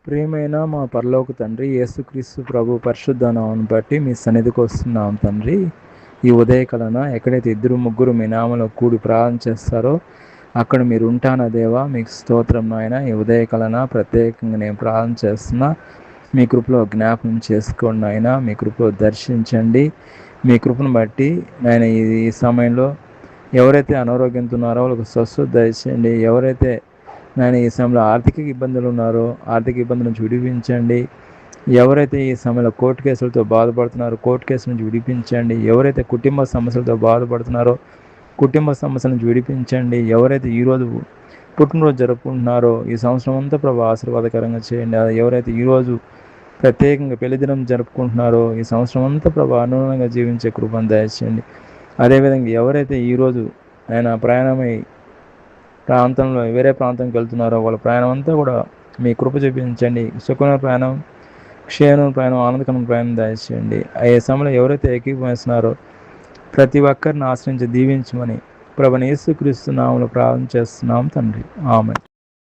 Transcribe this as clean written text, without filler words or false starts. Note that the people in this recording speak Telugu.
ప్రియమైన మా పరలోక తండ్రి, యేసుక్రీస్తు ప్రభు పరిశుద్ధ నామమును బట్టి మీ సన్నిధికి వస్తున్నాం తండ్రి. ఈ ఉదయకాలన ఎక్కడైతే ఇద్దరు ముగ్గురు మీ నామలో కూడి ప్రార్థన చేస్తారో అక్కడ మీరు ఉంటానా దేవా. మీకు స్తోత్రం నాయన. ఈ ఉదయకాలన ప్రత్యేకంగా నేను ప్రార్థన చేస్తున్నా. మీ కృపలో జ్ఞాపకం చేసుకోండి నాయన. మీ కృపలో దర్శించండి. మీ కృపను బట్టి నాయన ఈ సమయంలో ఎవరైతే అనారోగ్యంతో ఉన్నారో వాళ్ళకు స్వస్థత దయచేయండి. ఎవరైతే నాయన ఈ సమయంలో ఆర్థిక ఇబ్బందులు ఉన్నారో ఆర్థిక ఇబ్బందుల నుంచి విడిపించండి. ఎవరైతే ఈ సమయంలో కోర్టు కేసులతో బాధపడుతున్నారో కోర్టు కేసుల నుంచి విడిపించండి. ఎవరైతే కుటుంబ సమస్యలతో బాధపడుతున్నారో కుటుంబ సమస్యల నుంచి విడిపించండి. ఎవరైతే ఈరోజు పుట్టినరోజు జరుపుకుంటున్నారో ఈ సంవత్సరం అంతా ప్రభు ఆశీర్వాదకరంగా చేయండి. ఎవరైతే ఈరోజు ప్రత్యేకంగా పెళ్లిదినం జరుపుకుంటున్నారో ఈ సంవత్సరం అంతా ప్రభు అనుగుణంగా జీవించే కృపను దయచేయండి. అదేవిధంగా ఎవరైతే ఈరోజు ఆయన ప్రయాణమై ప్రాంతంలో వేరే ప్రాంతంకి వెళ్తున్నారో వాళ్ళ ప్రయాణం అంతా కూడా మీ కృప చూపించండి. సుఖమైన ప్రయాణం, క్షేమమైన ప్రయాణం, ఆనందకరమైన ప్రయాణం దయచేయండి. ఏ సమయంలో ఎవరైతే ఏకీభవిస్తున్నారో ప్రతి ఒక్కరిని ఆశ్రయించి దీవించమని ప్రభువైన యేసుక్రీస్తు నామములో ప్రార్థన చేస్తున్నాం తండ్రి. ఆమేన్.